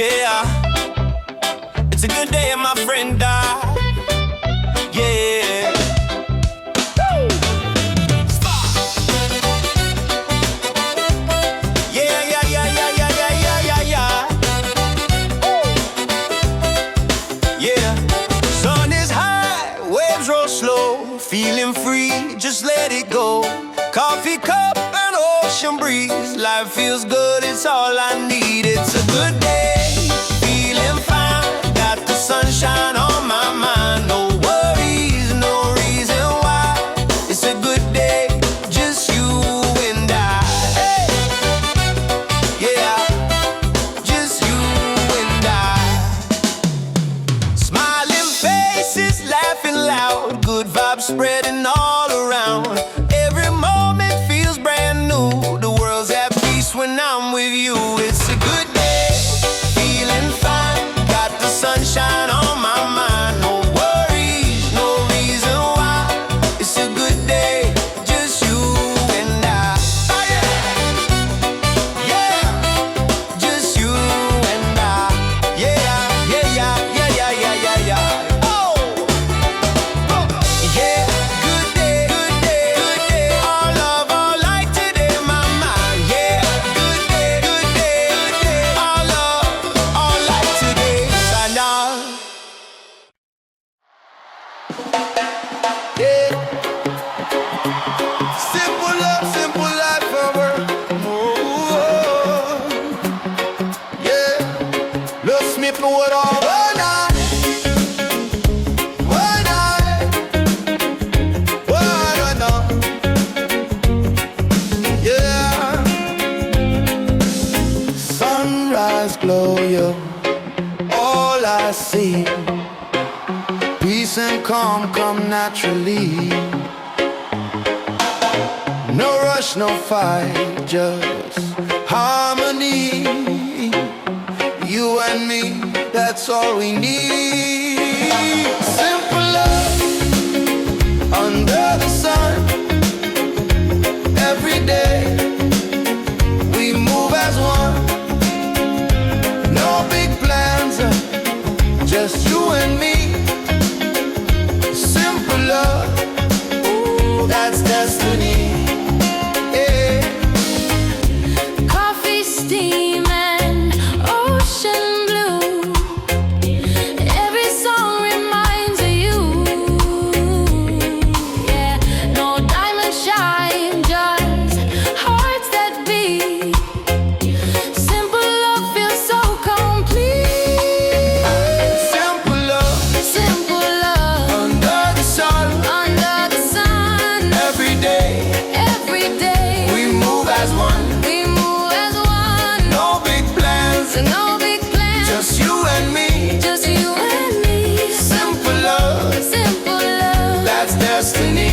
Yeah, it's a good day and my friend died. Yeah. Woo! Stop. Yeah, yeah, yeah, yeah, yeah, yeah, yeah, yeah, yeah. Woo! Yeah. Sun is high, waves roll slow, feeling free, just let it go. Coffee cup and ocean breeze, life feels good, it's all I need. It's a good day, feeling fine, got the sunshine on my mind. No worries, no reason why. It's a good day, just you and I. Hey. Yeah, just you and I. Smiling faces, laughing loud, good vibes spreading all around. Every moment feels brand new, the world's at peace when I'm with you. It's a good day, feeling fine, got the sunshine on my mind. No worries, no reason why. It's a good day, just you and I. Oh, yeah. Yeah, just you and I. Yeah, yeah, yeah, yeah, yeah, yeah, yeah, yeah. Oh, yeah, good day, good day, good day. All love, all light today, my mind. Yeah, good day, good day, good day. All love, all light today. Sana. Yeah. Simple love, simple life forever. Oh, yeah. Love Smith, no what all. One night, one night, one night. Yeah. Sunrise glow, you all I see. Peace and calm come naturally. No rush, no fight, just harmony. You and me, that's all we need. Simple love under the sun. Every day we move as one. No big plans, just you and me. Simple love, ooh, that's destiny. Yeah. Coffee steaming, ocean blue. Every song reminds of you. Yeah, no diamond shine, just hearts that beat. Simple love feels so complete. Simple love Simple love under the sun. under the sun. Every day Every day we move as one. we move as one. No big plans, No big plans, just you and me. just you and me. Simple love, Simple love. that's destiny.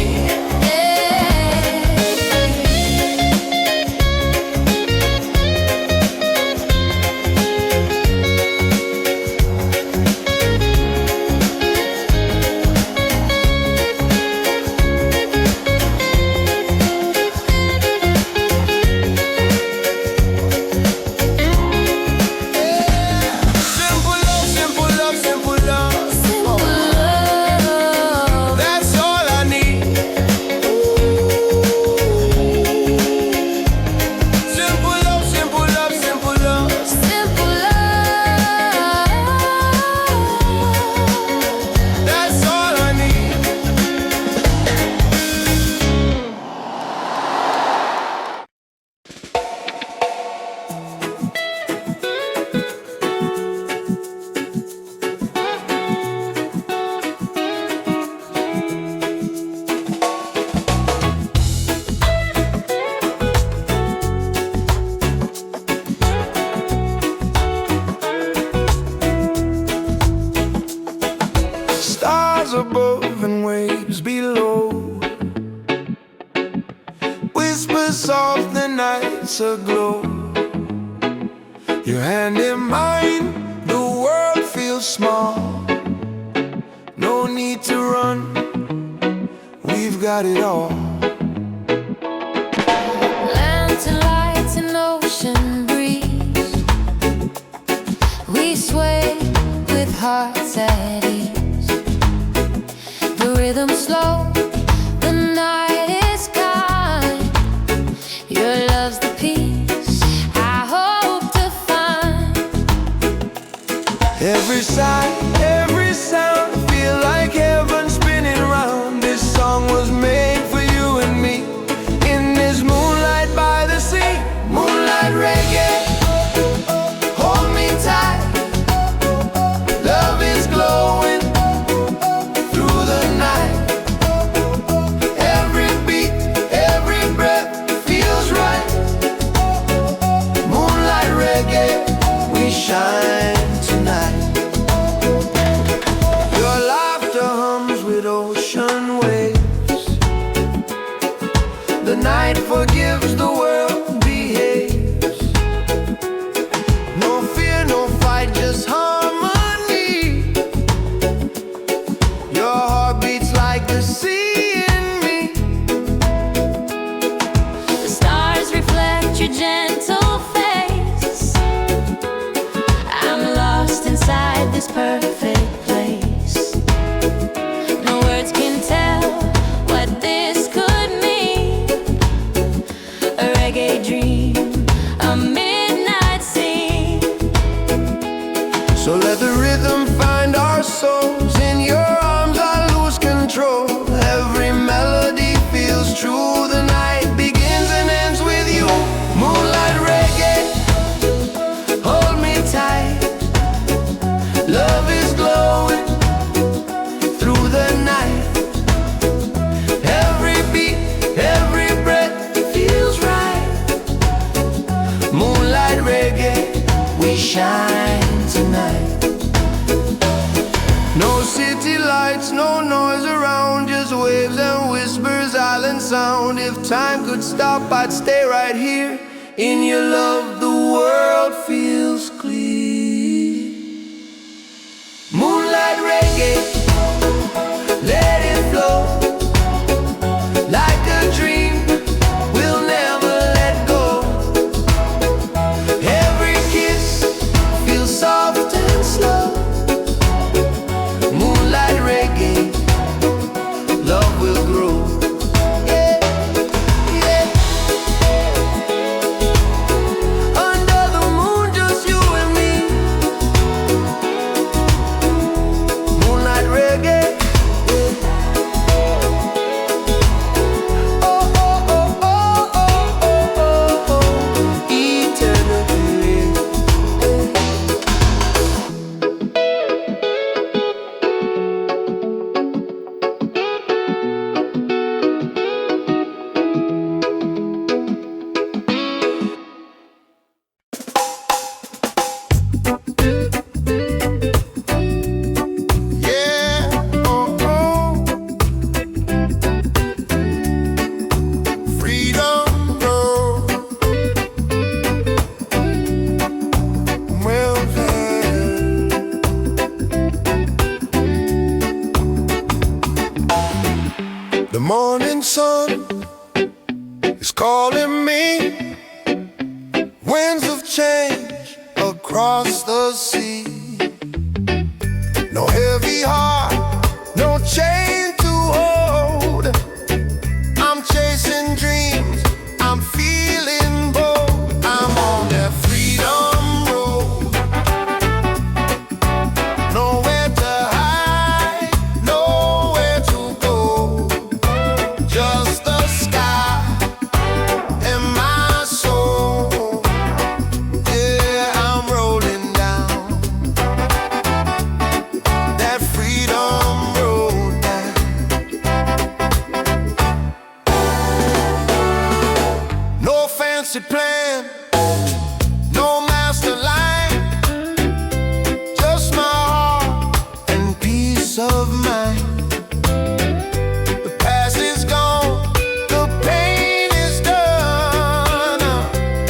Simple love, simple love, simple love. Simple love. That's all I need. Simple love, simple love, simple love. Simple love. That's all I need. Stars above and waves below. Whispers of the night's aglow. Your hand in mine, the world feels small. No need to run, we've got it all. Lands and lights and ocean breeze. We Your love's the peace I hope to find. Every sigh, every sound, feel like heaven spinning round. This song was made for you and me, in this moonlight by the sea. Moonlight reggae, hold me tight. Love is glowing through the night. Every beat, every breath feels right. Moonlight reggae, we shine tonight. Your laughter hums with ocean waves. The night forgives, the world behaves. No fear, no fight, just harmony. Your heart beats like the sea in me. The stars reflect your gentle face. I'm lost inside this perfect place. No words can tell what this could mean. A reggae dream, a midnight scene. So let the rhythm find our souls. In your arms I lose control. Every melody feels true. The night begins and ends with you. Moonlight reggae, hold me tight. Love is glowing through the night. Every beat, every breath feels right. Moonlight reggae, we shine tonight. No city lights, no noise around, just waves and whispers, island sound. If time could stop, I'd stay right here. In your love, the world feels clear. Moonlight reggae, let it flow. Like a dream, we'll never let go. Every kiss feels soft and slow. Moonlight reggae, love will grow. Yeah, yeah. Under the moon, just you and me. Moonlight reggae. Oh, oh, oh, oh, oh, oh, oh. Eternity. Yeah, oh, oh. Freedom road. Well, the morning sun is calling me. Winds of change across the sea. No heavy heart, no chain to hold. I'm chasing dreams, I'm feeling bold. I'm on that freedom road. Nowhere to hide, nowhere to go. Just the sky and my soul. Yeah, I'm rolling down that freedom road now. No fancy plan, no master line, just my heart and peace of mind. The past is gone, the pain is done.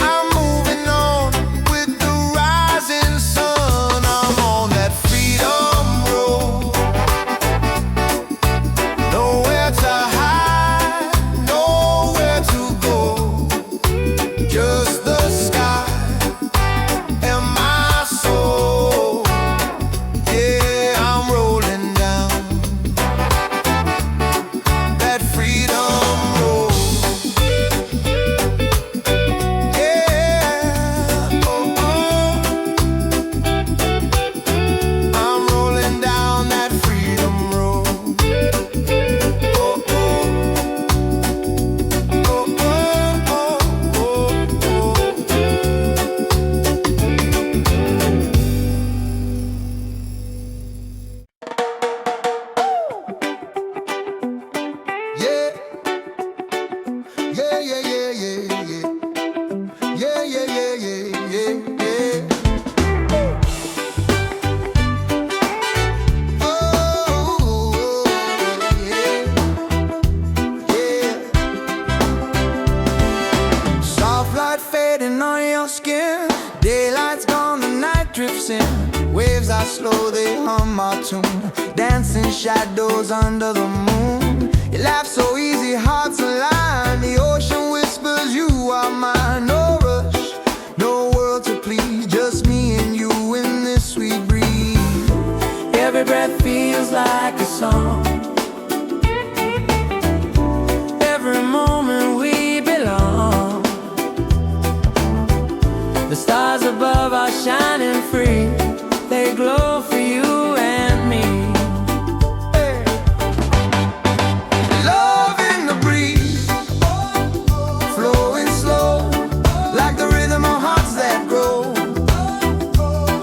I'm moving on with the rising sun. I'm on that freedom road. Nowhere to hide, nowhere to go. Just the waiting on your skin. Daylight's gone, the night drifts in. Waves are slow, they hum our tune. Dancing shadows under the moon. You laugh so easy, hearts align. The ocean whispers, you are mine. No rush, no world to please. Just me and you in this sweet breeze. Every breath feels like a song. Every moment we belong. The stars above are shining free. They glow for you and me. Hey. Love in the breeze, flowing slow, like the rhythm of hearts that grow.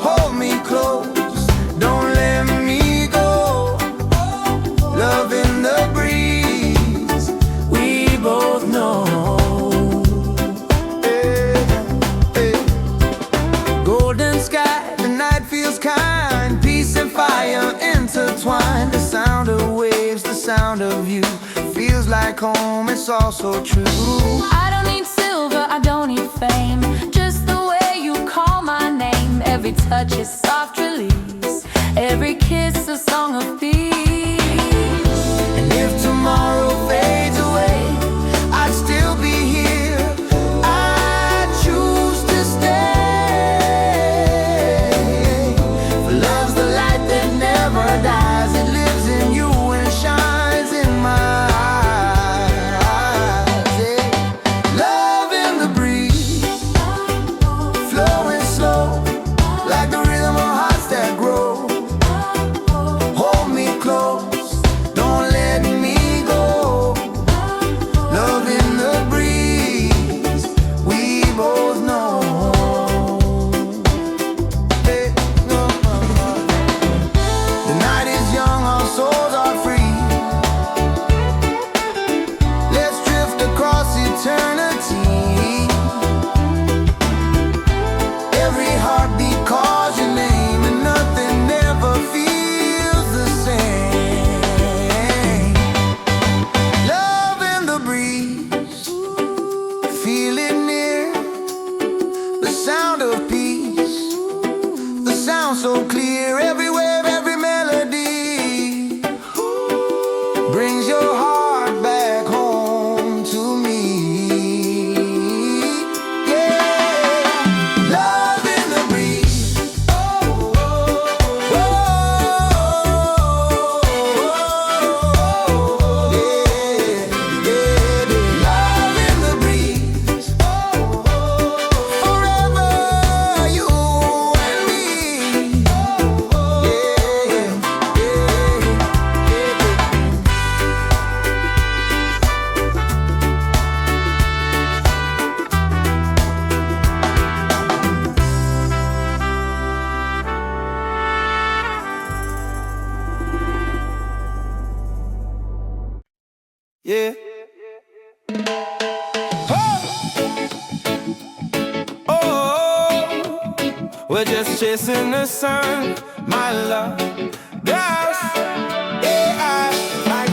Hold me close, don't let me go. Love in the breeze, we both know. Golden sky, the night feels kind. Peace and fire intertwined. The sound of waves, the sound of you. Feels like home, it's all so true. I don't need silver, I don't need fame. Just the way you call my name. Every touch is soft release. Every kiss a song of peace. And if tomorrow fades away, I'd still be here. I choose to stay. For love's the light that never dies. It lives in you and shines in my eyes. Yeah. Love in the breeze, flowing slow, like the rhythm of hearts that grow. Hold me close, don't let me go. Love in the breeze, we both know. Hey, no. The night is young, our souls are free. Let's drift across eternity. Every heartbeat calls your name, and nothing ever feels the same. Love in the breeze, feel it near. The sound of peace, the sound so clear. Every wave, every melody brings your heart back home to me. Yeah, love in the breeze. Oh, oh, oh, oh, yeah, yeah. Love in the breeze. Oh, forever you and me. Yeah, yeah, yeah. Oh, we're just chasing the sun, my love. Yes, yeah, like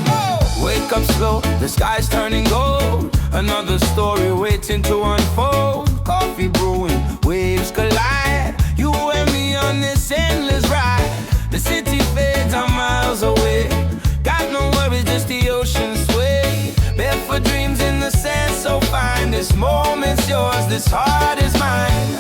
wake up slow, the sky's turning gold. Another story waiting to unfold. Coffee brewing, waves collide. You and me on this endless ride. The city fades, I'm miles away. Got no worries, just the ocean sway. Barefoot dreams in the sand so fine. This moment's yours, this heart is mine.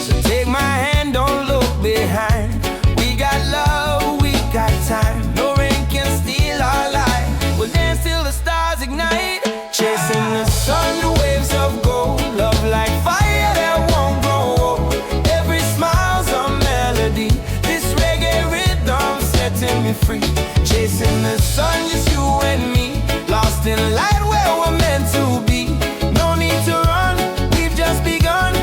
So take my hand, don't look behind. We got love, we got time. No rain can steal our light. We'll dance till the stars ignite. Chasing the sun, the waves of gold. Love like fire that won't grow old. Every smile's a melody. This reggae rhythm setting me free. Chasing the sun, just you and me. Lost in light where we're meant to be. No need to run, we've just begun.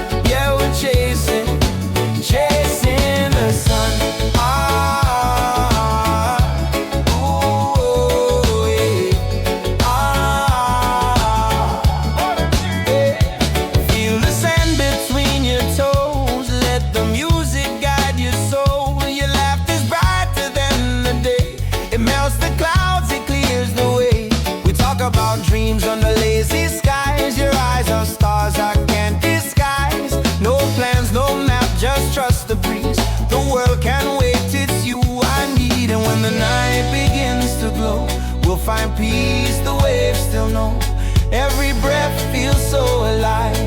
find peace, the waves still know. Every breath feels so alive.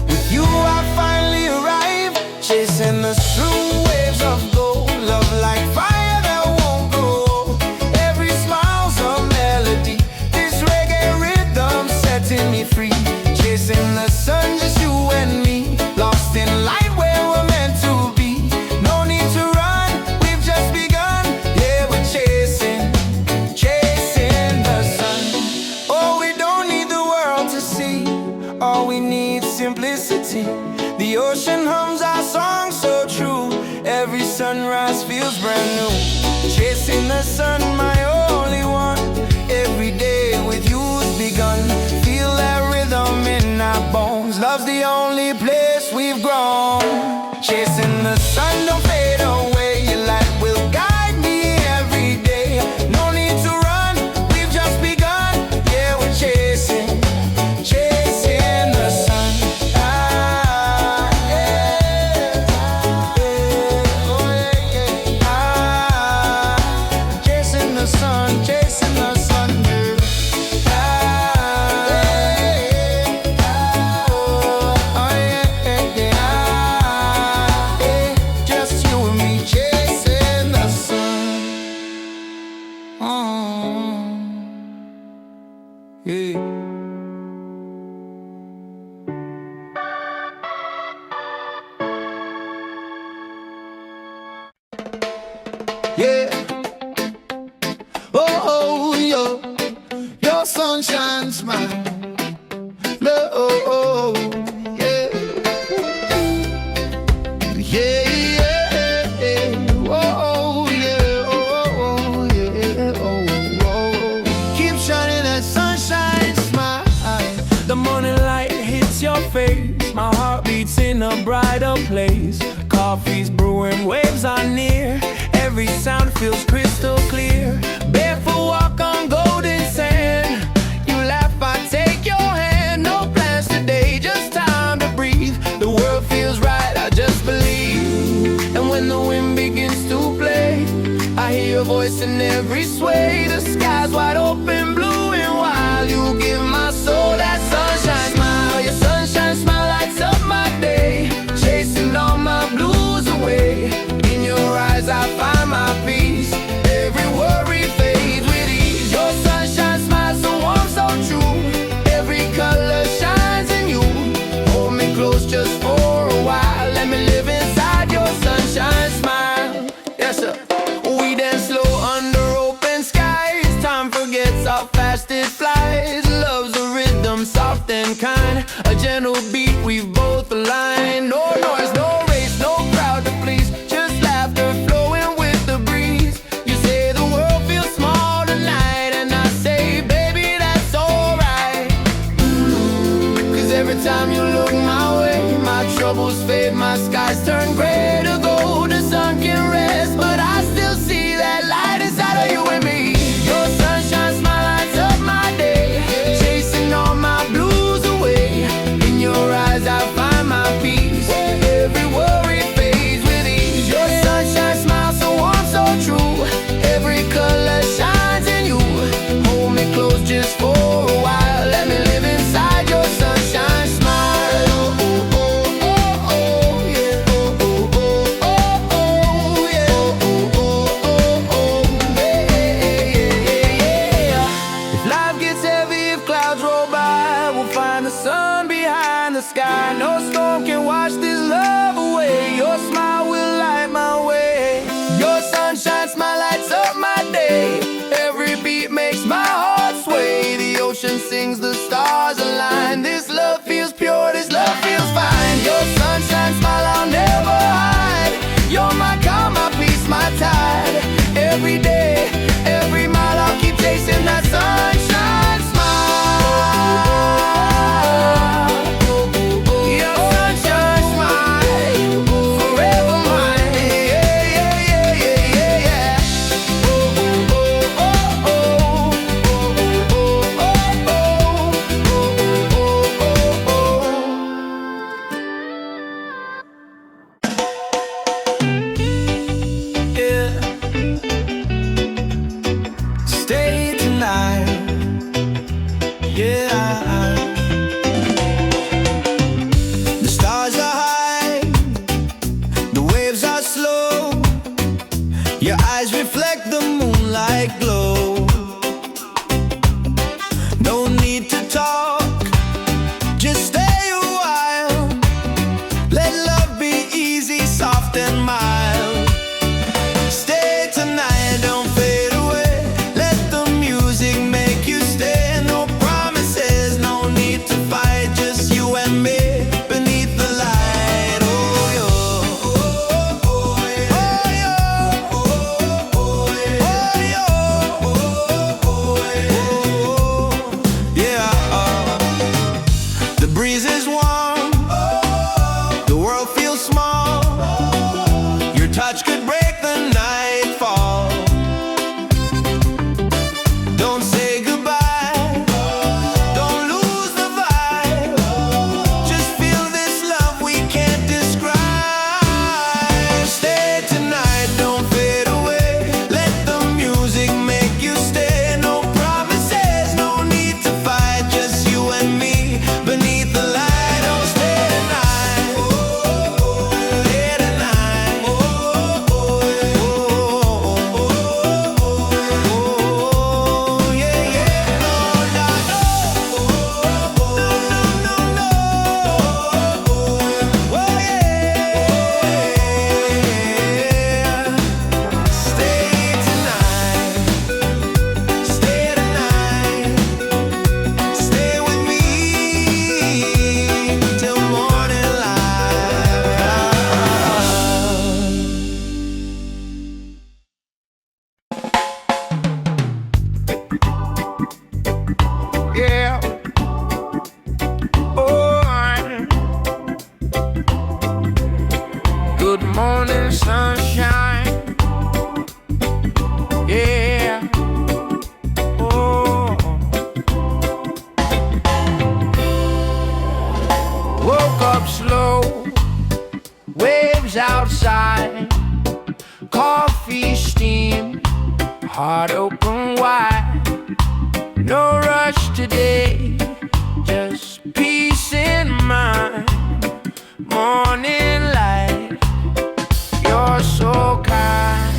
With you I finally arrive, chasing the true waves of gold. Love like fire that won't grow. Every smile's a melody, this reggae rhythm setting me free. Chasing the sun, just you and me, lost in light where we're meant to be. No need to run, we've just begun. Yeah, we're chasing the sun. Oh, we don't need the world to see, all we need simplicity. The ocean hums our song so true, every sunrise feels brand new. Chasing the sun, my only one, every day with you's begun. Feel that rhythm in our bones, love's the only place we've grown. Chasing the sun, don't fade away, your light will guide me every day. No need to run, we've just begun. Yeah, we're chasing the sun. Chasing the sun, chasing the sun, just you and me chasing the sun. Yeah. Yeah. Oh, your sunshine smile. Oh, yeah. Yeah, yeah. Oh, yeah. Oh, yeah. Oh. Keep shining that sunshine smile. The morning light hits your face, my heart beats in a brighter place. Coffee's brewing, waves are near, every sound feels crystal clear. Barefoot walk on golden sand, you laugh, I take your hand. No plans today, just time to breathe. The world feels right, I just believe. And when the wind begins to play, I hear your voice in every sway. The sky's wide open, blue and wild. You give my soul that sunshine smile. Your sunshine smile lights up my day, chasing all my blues away. In your eyes I find my peace, every worry fades with ease. Your sunshine smile so warm, so true, every color shines in you. Hold me close just for a while, let me live inside your sunshine smile. Yes sir. We dance slow under open skies, time forgets how fast it flies. Love's a rhythm, soft and kind, a gentle beat we've both aligned. No noise, no race, no crowd to please, just laughter flowing with the breeze. You say the world feels small tonight, and I say, baby, that's alright. Cause every time you look my way, my troubles fade, my skies turn gray to gold. The sun can rest, but I still see that light inside of you and me. Your sunshine smile lights up my day, chasing all my blues away. In your eyes I find my peace, every worry fades with ease. Your sunshine smile so warm, so true, every color shines in you. Hold me close just for a while, let me live inside your sunshine smile. Oh, oh, oh, oh, yeah. Oh, oh, oh. soft and mild. Stay tonight, don't fade away. Let the music make you stay. No promises, no need to fight, just you and me beneath the light. Oh, yo. Oh, yeah. Oh, yo. Oh, yeah. The breeze is warm, the world feels small. Your touch could break the nightfall. Don't say goodbye, don't lose the vibe. Just feel this love we can't describe. Stay tonight, don't fade away. Let the music make you stay. No promises, no need to fight, just you and me beneath the light. Oh, stay tonight. Stay tonight. Yeah, yeah. No, no, no. No, no, no, no. Oh, yeah. Stay tonight. Stay tonight. Stay with me till morning light. Yeah. Oh, good morning, sunshine. Yeah. Oh. Woke up slow, waves outside, coffee steam, heart open wide. No rush today, just peace in mind. Morning light, you're so kind.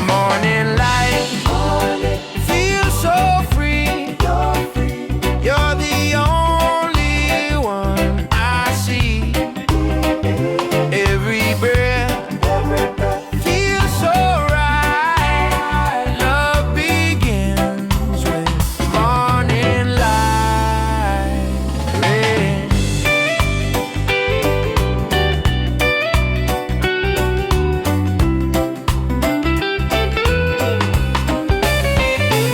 Morning light, feel so free. You're the only one I see. Every breath feels so right. Love begins with morning light.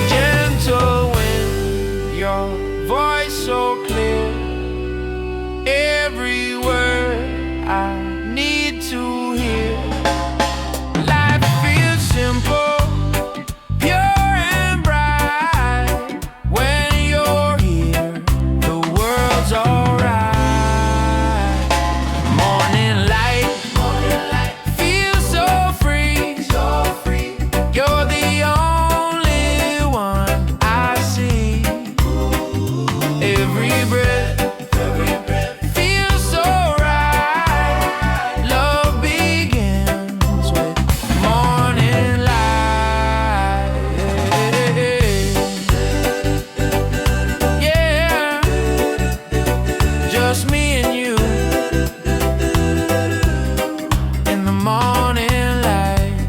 Gentle wind, your voice so clear. Every word I need to hear. Life feels simple, pure and bright. When you're here, the world's alright. Morning light, feels so free. You're the only one I see. Every breath feels so right. Love begins with morning light. Yeah, just me and you in the morning light.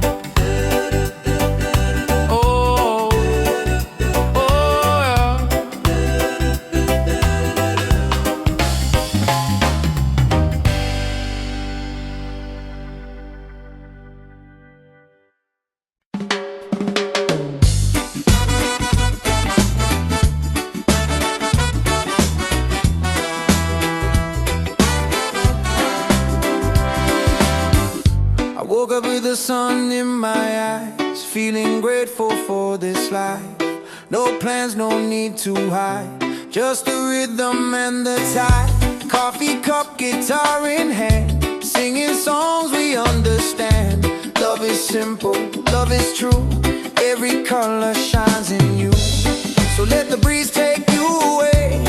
Oh, oh, yeah. I woke up with the sun in my eyes, feeling grateful for this life. No plans, no need to hide, just the rhythm and the tide. Coffee cup, guitar in hand, singing songs we understand. Love is simple, love is true, every color shines in you. So let the breeze take you away,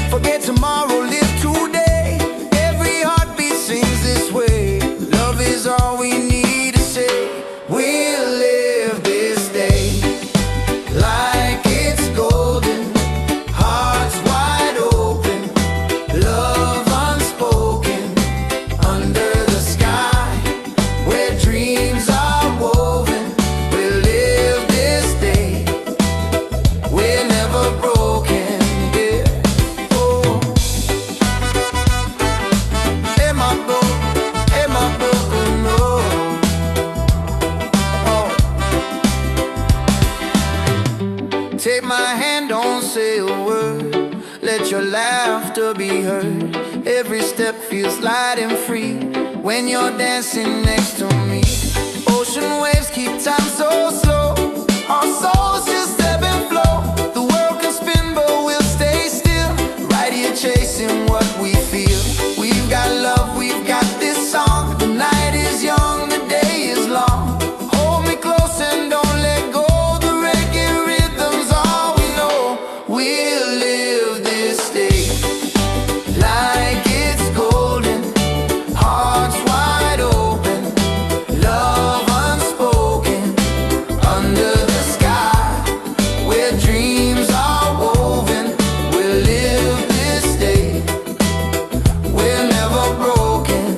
forget tomorrow, live today. Every heartbeat sings this way. Love is all we need to say. We'll live this day like it's golden, hearts wide open, love unspoken under the sky. Every step feels light and free when you're dancing next to me. Ocean waves keep time so slow. Our souls just ebb and flow. The world can spin but we'll stay still, right here chasing what we feel. We've got love, we've got this song. The night is young, the day is long. Hold me close and don't let go. The reggae rhythm's all we know. We'll live this day like it's golden, hearts wide open, love unspoken, under the sky where dreams are woven. We'll live this day, we're never broken.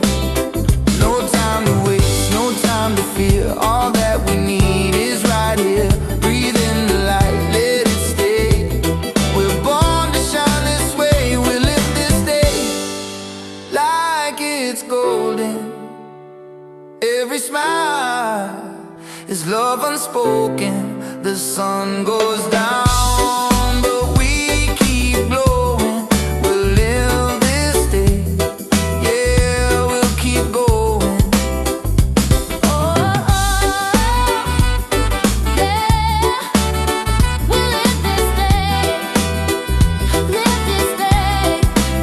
No time to waste, no time to fear. All that we need is right here. Breathe in the light, let it stay. We're born to shine this way. We'll live this day like it's golden. Every smile is love unspoken. The sun goes down, but we keep glowing. We'll live this day, yeah, we'll keep going. Oh, yeah. We'll live this day. Live this day.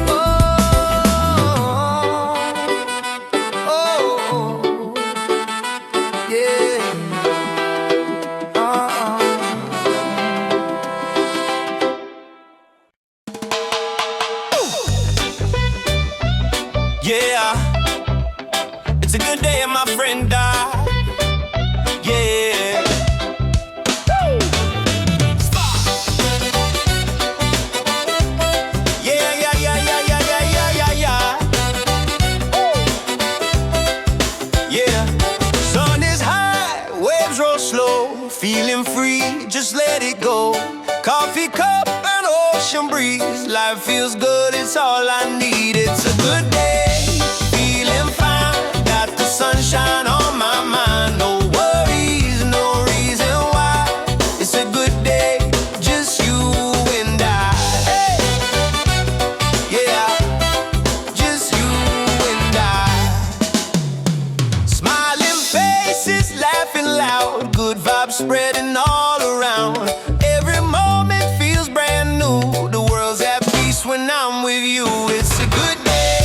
Oh, yeah. Yeah, it's a good day and my friend died. Yeah. Yeah, yeah, yeah, yeah, yeah, yeah, yeah, yeah, yeah. Yeah. Sun is high, waves roll slow, feeling free, just let it go. Coffee cup and ocean breeze, life feels good, it's all I need. It's a good day, feeling fine, got the sunshine on my mind. No worries, no reason why. It's a good day, just you and I. Hey. Yeah, just you and I. Smiling faces, laughing loud, good vibes spreading all around. Every moment feels brand new. The world's at peace when I'm with you. It's a good day,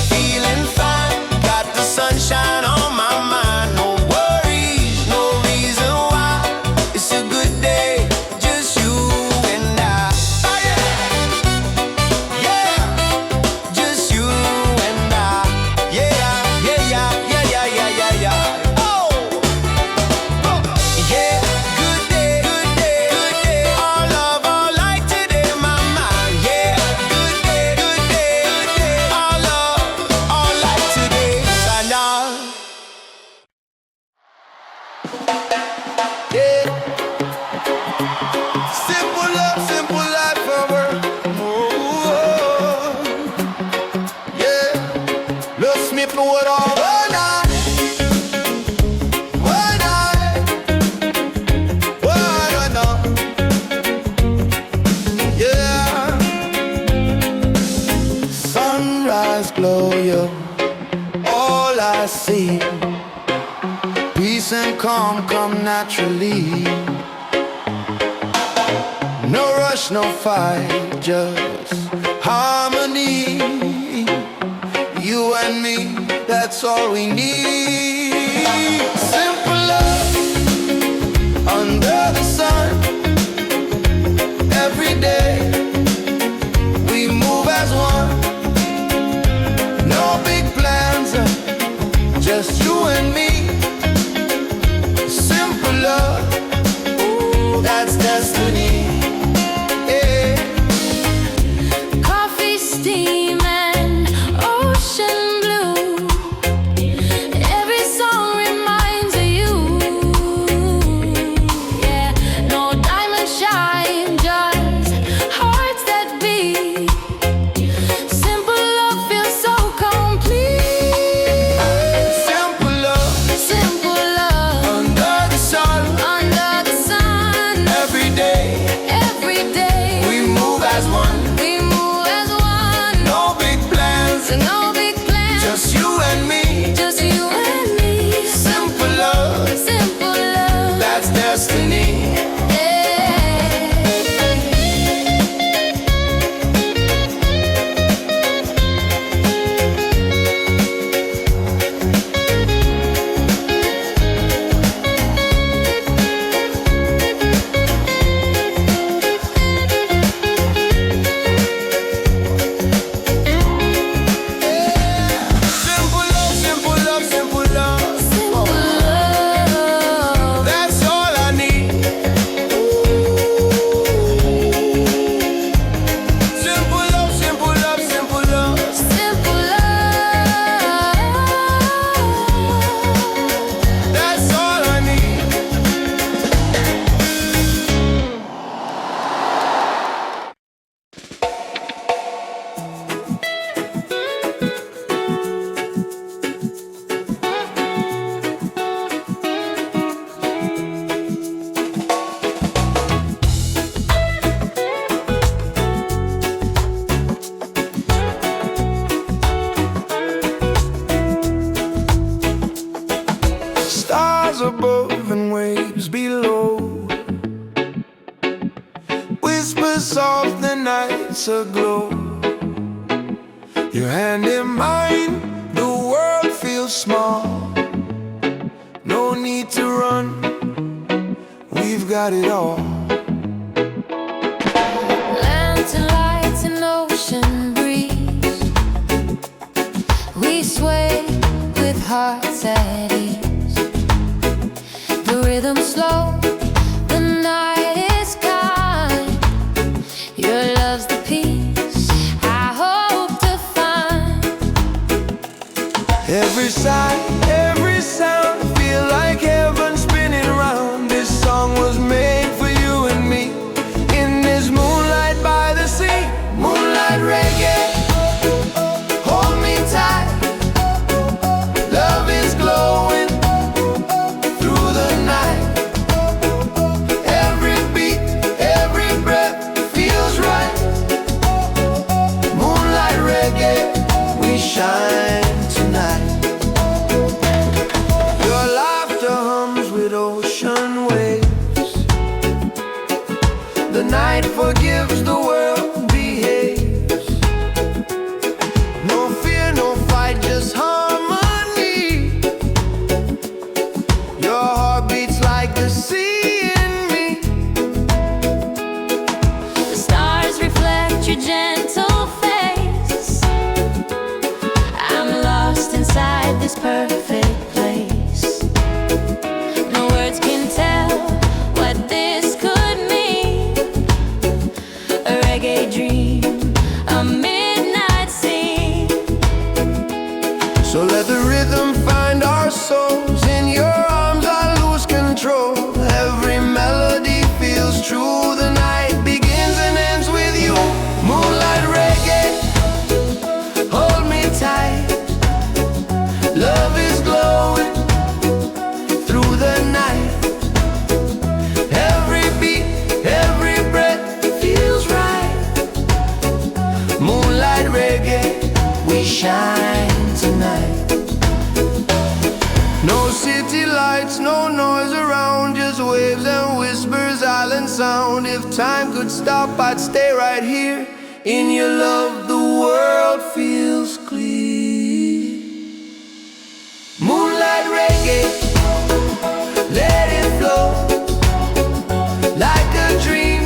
feeling fine, got the sunshine on my mind. No worries, no reason why. It's a good day, just you and I. Oh, yeah. Yeah, just you and I. Yeah, yeah, yeah, yeah, yeah, yeah, yeah, yeah. Oh, yeah, good day, good day, good day. All love, all light today, my mind. Yeah, good day, good day, good day. All love, all light today. Sana. Yeah. Simple love, simple life forever. Oh, yeah. Let's smith me with all one night. One night. One night. Yeah. Sunrise glow, yo. All I see. Peace and calm come naturally. No rush, no fight, just harmony. You and me, that's all we need. Simple love under the sun. Every day we move as one. No big plans, just you and me. Simple love, ooh, that's destiny. Yeah. Coffee steam and ocean blue. Every song reminds of you. Yeah, no diamond shine, just hearts that beat. Simple love feels so complete. Simple lights aglow. Your hand in mine, the world feels small. No need to run, we've got it all. Lantern lights and ocean breeze, we sway with hearts at ease. The rhythm slow, the night is kind. Your love's the peace I hope to find. Every sigh, every sound, feel like heaven spinning round. This song was made for you and me, in this moonlight by the sea. Moonlight reggae, hold me tight. Love is glowing through the night. Every beat, every breath feels right. Moonlight reggae, we shine tonight. Your laughter hums with ocean waves. The night forgives, the world behaves. No fear, no fight, just harmony. Your heart beats like the sea in me. The stars reflect your gentle face. I'm lost inside this perfect place. No words can tell what this could mean. A reggae dream, a midnight scene. So let the rhythm find our souls. In your arms I lose control. Every melody feels true. The night begins and ends with you. Moonlight reggae, hold me tight. Love is glowing through the night. Every beat, every breath feels right. Moonlight reggae, we shine tonight. No city lights, no noise around, just waves and whispers, island sound. If time could stop, I'd stay right here. In your love, the world feels clear. Moonlight reggae, let it flow. Like a dream,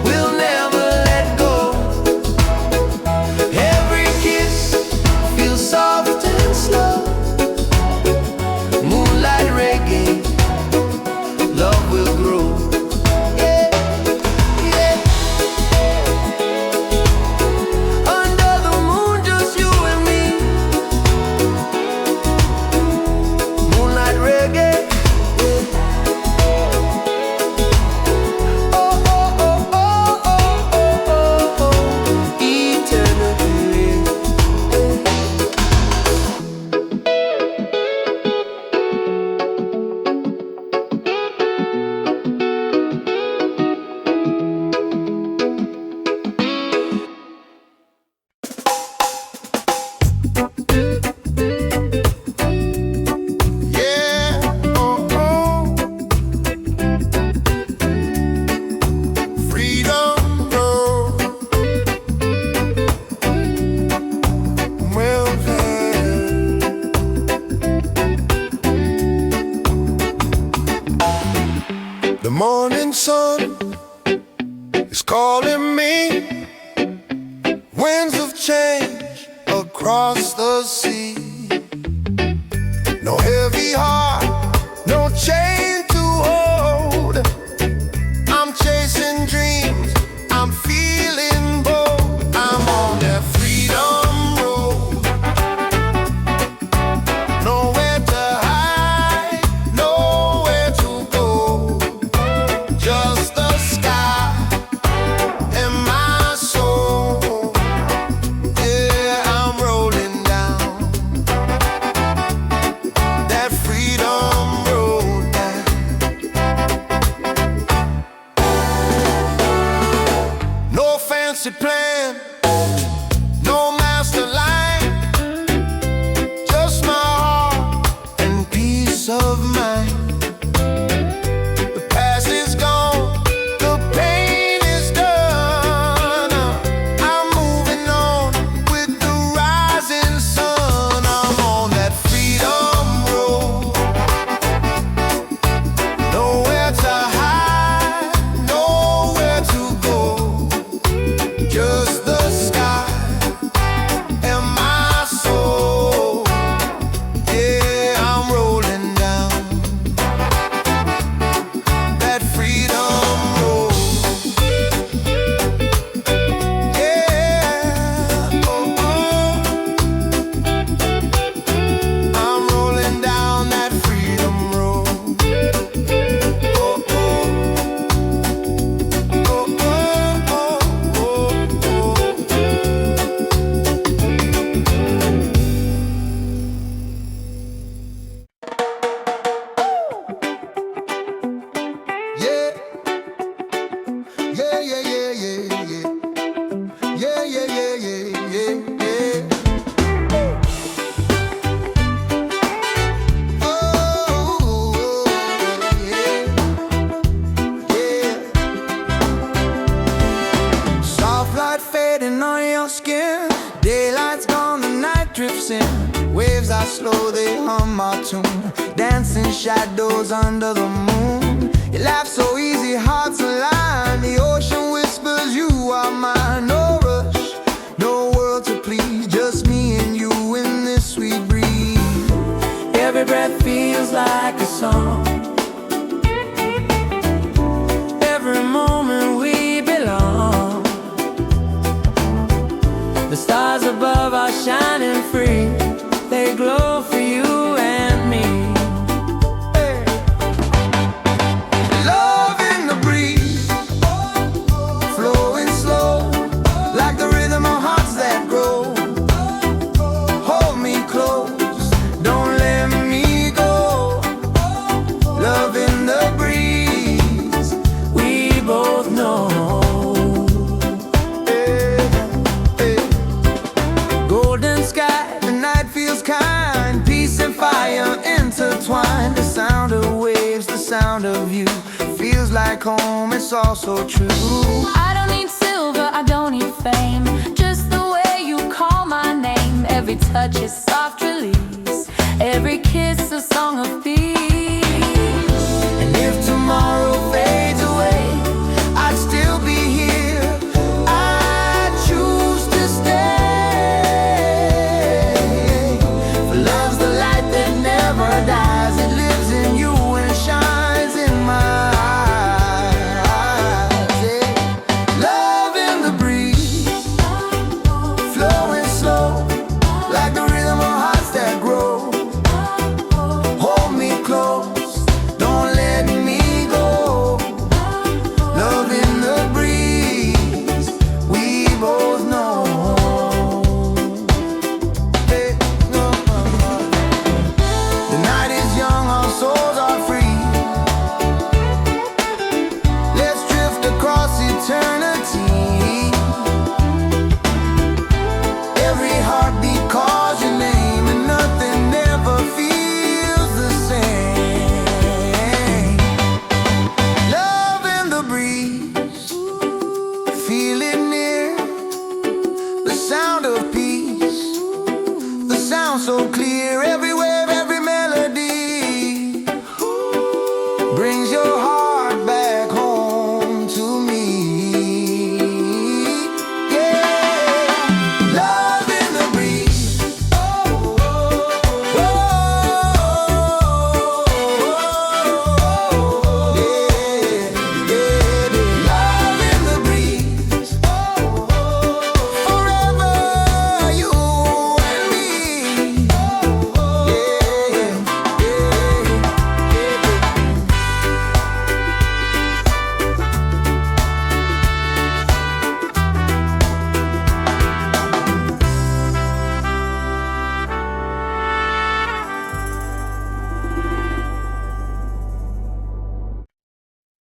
we'll never let go. Every kiss feels soft and slow. Moonlight reggae, love will grow. Yeah, yeah. Under the moon, just you and me. Moonlight reggae. Oh, oh, oh, oh, oh, oh, oh, oh. Eternity. Yeah, oh, oh. Freedom road. Well, the morning sun is calling me. Winds of change across the sea. No heavy heart, no chain to hold. I'm chasing dreams, I'm feeling bold. I'm on that freedom road. Nowhere to hide, nowhere to go. Just the sky and my slow, they hum our tune. Dancing shadows under the moon. You laugh so easy, hearts align. The ocean whispers, you are mine. No rush, no world to please, just me and you in this sweet breeze. Every breath feels like a song. Every moment we belong. The stars above are shining free. They glow for you and me. Hey. Love in the breeze, flowing slow, like the rhythm of hearts that grow. Hold me close, don't let me go. Love in the breeze, we both know. Hey, hey. Golden sky, the night feels kind. Peace and fire intertwined. The sound of waves, the sound of you, feels like home, it's all so true. I don't need silver, I don't need fame, just the way you call my name. Every touch is soft release, every kiss a song of peace. And if tomorrow fades away, I'd still be here. I choose to stay. For love's the light that never dies. It lives in you and shines in my eyes. Yeah. Love in the breeze, flowing slow, like the rhythm of hearts that grow. Hold me close, don't let me go. Love in the breeze, we both know. Hey, no. The night is young, our souls are free. Let's drift across eternity. Every heartbeat calls your name, and nothing ever feels the same. Love in the breeze, feel it near. The sound of peace, the sound so clear. Every wave, every melody brings your heart back home to me. Yeah, love in the breeze. Oh, oh, oh, oh, yeah, yeah. Love in the breeze. Oh, forever you and me. Yeah, yeah,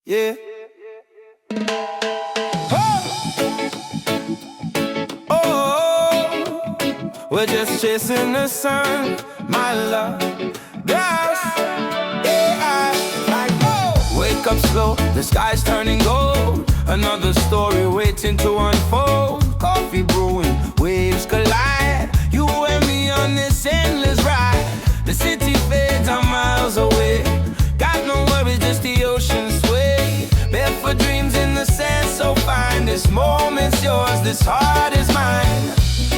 yeah. Oh, we're just chasing the sun, my love. Yes, yeah, like whoa. Wake up slow, the sky's turning gold. Another story waiting to unfold. Coffee brewing, waves collide. You and me on this endless ride. The city fades, I'm miles away. Got no worries, just the ocean sway. Barefoot dreams in the sand so fine. This moment's yours, this heart is mine.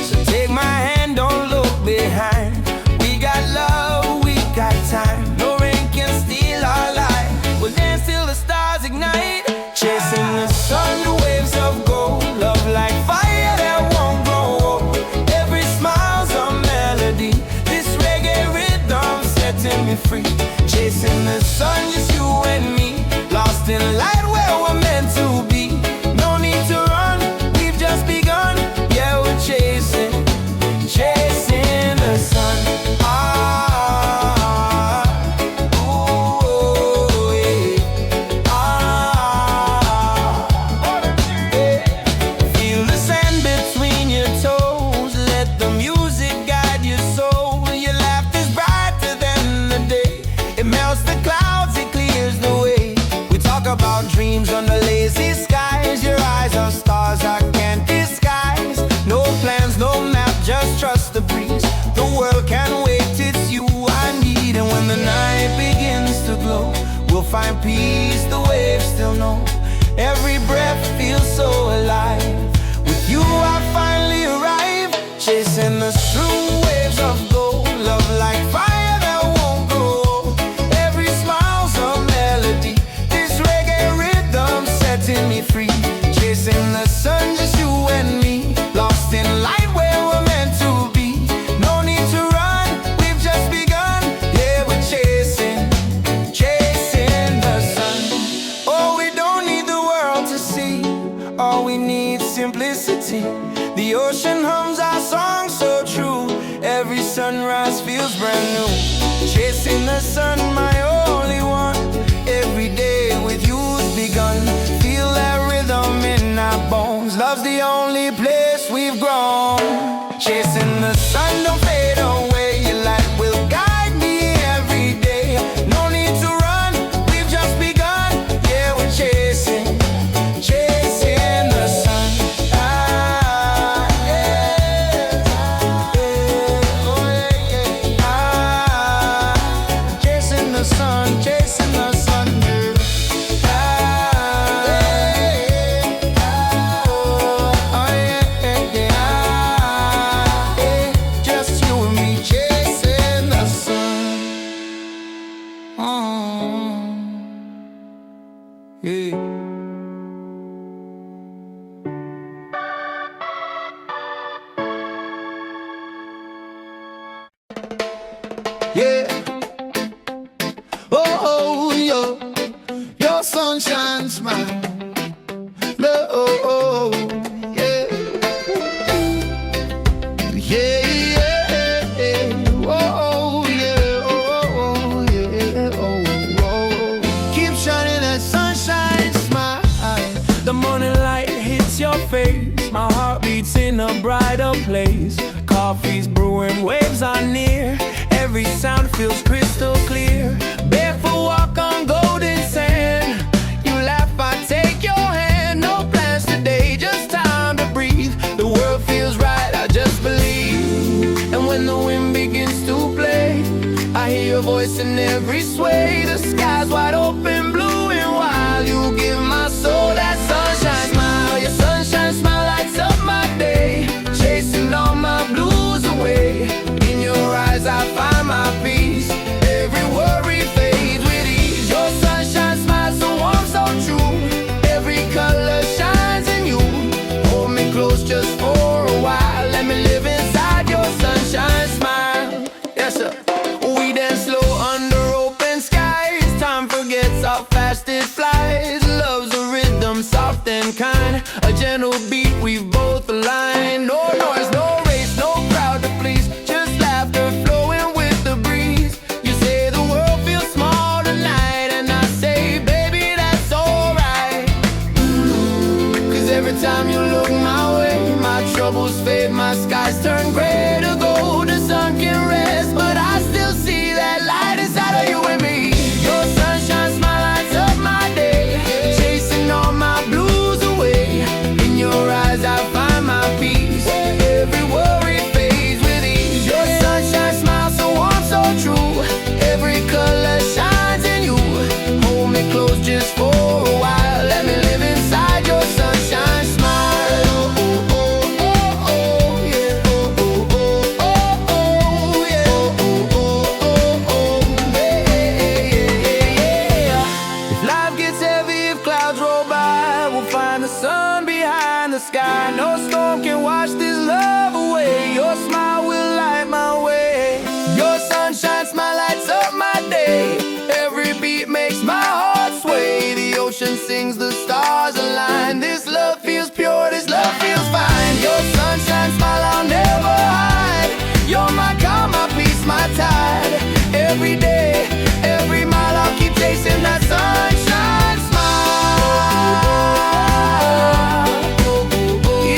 So take my hand, don't look behind. We got love, we got time. No rain can steal our light. We'll dance till the stars ignite. Chasing the sun, the waves of gold. Love like fire that won't grow old. Every smile's a melody. This reggae rhythm setting me free. Chasing the sun, just you and me. Lost in light where we're meant to be. No need to run, we've just begun. Yeah, we're chasing the sun. Ooh, yeah. Yeah. Feel the sand between your toes. Let the music guide your soul. Your laughter's brighter than the day. It melts the clouds, it clears the way. We talk about dreams brand new. Chasing the sun, my only one. Every day with you's begun. Feel that rhythm in our bones. Love's the only place we've grown. Chasing the sun, don't fade away. Your light will guide me every day. No need to run, we've just begun. Yeah, we're chasing the sun. Chasing the sun, chasing the sun, just you and me chasing the sun. Yeah. Yeah. Oh, your sunshine smile. Oh, yeah. Yeah. Oh, yeah. Oh, yeah. Oh. Keep shining that sunshine smile. The morning light hits your face. My heart beats in a brighter place. Coffee's brewing, waves are near. Every sound feels crystal clear. Barefoot walk on golden sand. You laugh, I take your hand. No plans today, just time to breathe. The world feels right, I just believe. And when the wind begins to play, I hear your voice in every sway. The sky's wide open, blue and wild. You give my soul that sunshine smile. Your sunshine smile lights up my day, chasing all my blues away. In your eyes I find my peace. Every worry fades with ease. Your sunshine smile so warm, so true. Every color shines in you. Hold me close just for a while. Let me live inside your sunshine smile. Yes sir. We dance slow under open skies. Time forgets how fast it flies. Love's a rhythm, soft and kind. A gentle beat, we've both aligned. No noise, no race, no crowd to please. Just laughter flowing with the breeze. You say the world feels small tonight, and I say, baby, that's alright. Cause every time you look my way, my troubles fade, my skies turn gray to gold. The sun can rest, but I still see that light inside of you and me. Your sunshine smile lights up my day, chasing all my blues away. In your eyes I find my peace. Every worry fades with ease. Your sunshine smile so warm, so true. Every color shines in you. Hold me close just for a while. Let me live inside your sunshine smile. Oh, oh, oh, oh, yeah. Oh, oh, oh, oh, yeah. Oh, oh, oh, oh, yeah. If life gets heavy, if clouds roll by, we'll find the sun behind the sky. No storm can wash this love away. Your smile will light my way. Your sunshine smile lights up my day. Every beat makes my heart sway. The ocean sings, the stars align. This love feels pure, this love feels fine. Your sunshine smile I'll never hide. You're my calm, my peace, my tide. Every day, every mile I'll keep chasing that sunshine smile.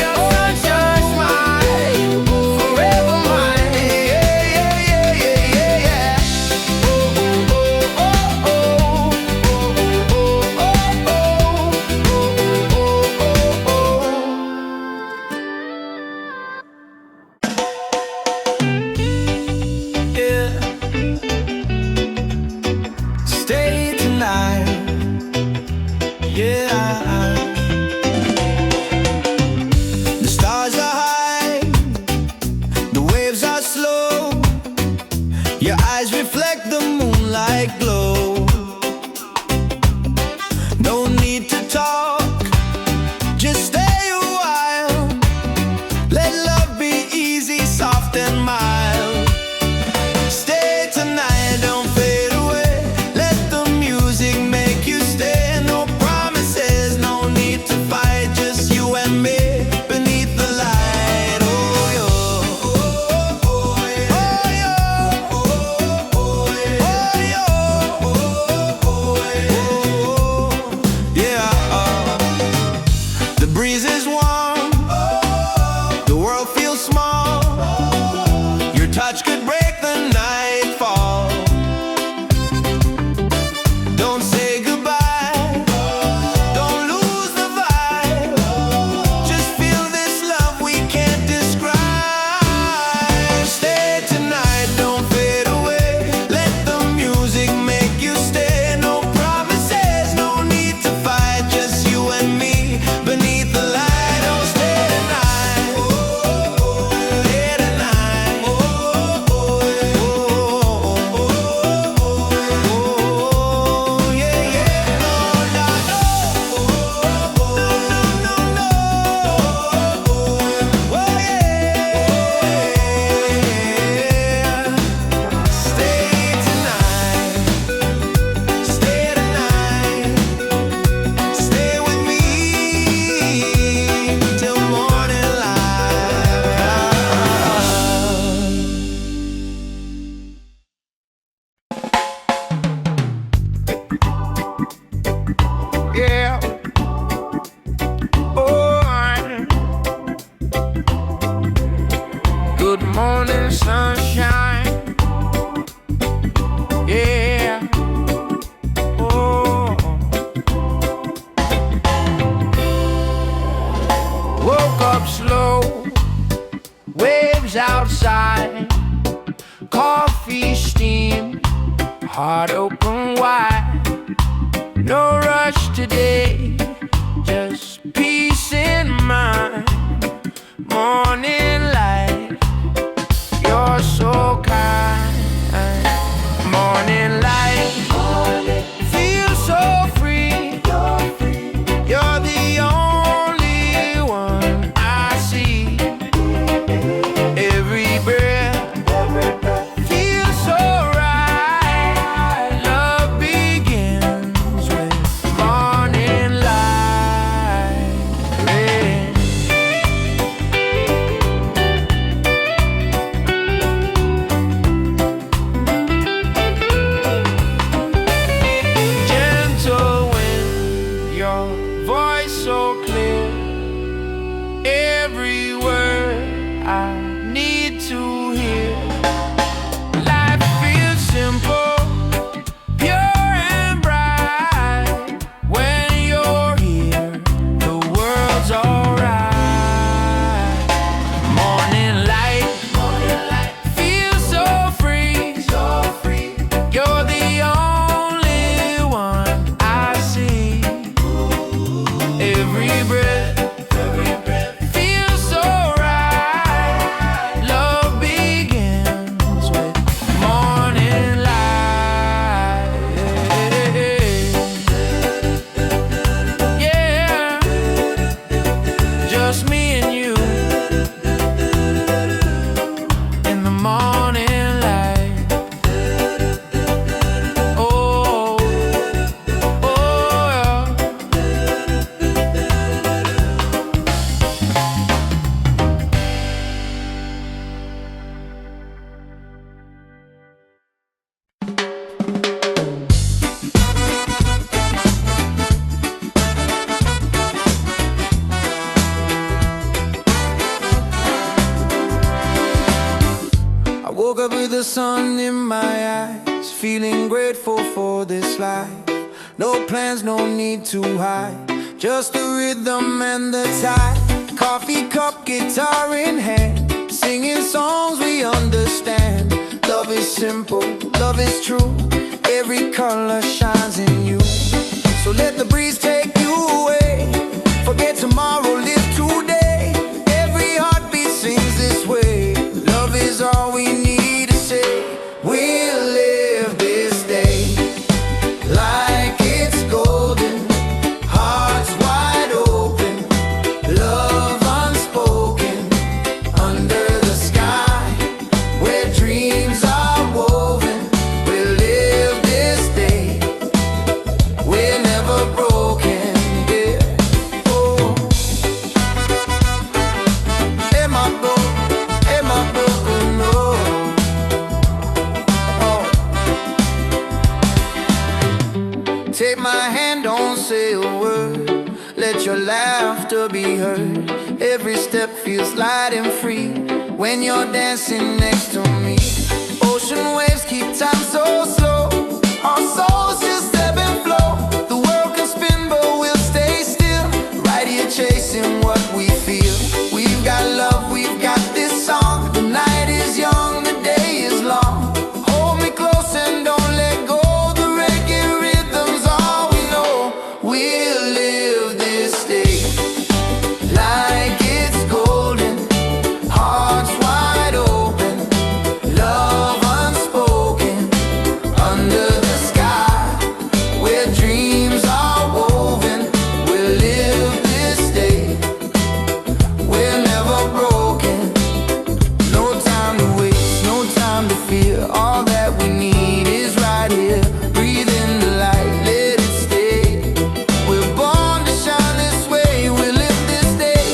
Your sunshine smile, forever mine. Yeah, yeah, yeah, yeah, yeah, yeah. Oh, oh, oh, oh, oh, oh, oh, oh, oh, oh. Yeah. Stay tonight. Yeah. The stars are high, the waves are slow. Your eyes reflect the moonlight glow. No need to talk, just stay a while. Let love be easy, soft and mild. Stay tonight, don't fade away. Let the music make you stay. No promises, no need to fight. Just you and me beneath the light. Oh, yo. Oh, yeah. Oh, yo. coffee steam, heart open wide. No rush today, just peace in mind. Morning light, you're so kind. Morning light, feel so free. You're the only one I see. Every breath feels so right. Love begins with morning light. Gentle wind, your voice so clear. Every word I need to hear. Life feels simple, pure and bright. When you're here, the world's alright. Morning light, feels so free. You're the only one I see. Every breath feels so right. Love begins with morning light. Yeah, just me and you in the morning light. Oh, oh, yeah. I woke up with the sun in my eyes, feeling grateful for this life. No plans, no need to hide, just the rhythm and the tide. Coffee cup, guitar in hand, singing songs we understand. Love is simple, love is true, every color shines in you. So let the breeze take you away, forget tomorrow, live today. Every heartbeat sings this way, love is all we need to say. We'll live this day like it's golden, hearts wide open, love unspoken, under the sky where dreams are woven. We'll live this day, we're never broken, yeah. Oh, am I broke? Am I broken? No. Take my hand, don't say a word, let your laughter be heard. Every step feels light and free when you're dancing next to me. Ocean waves keep time so slow, our souls just ebb and flow. The world can spin but we'll stay still, right here chasing what we feel. We've got love, we've got this song. The night is young, the day is long. Hold me close and don't let go. The reggae rhythm's all we know. We'll live this day like it's golden, hearts wide open, love unspoken, under the sky where dreams are woven. We'll live this day, we're never broken. No time to waste, no time to fear. All that we need is right here. Breathe in the light, let it stay. We're born to shine this way. We'll live this day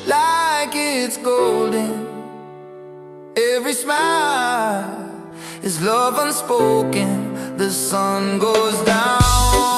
like it's golden. Every smile is love unspoken. The sun goes down.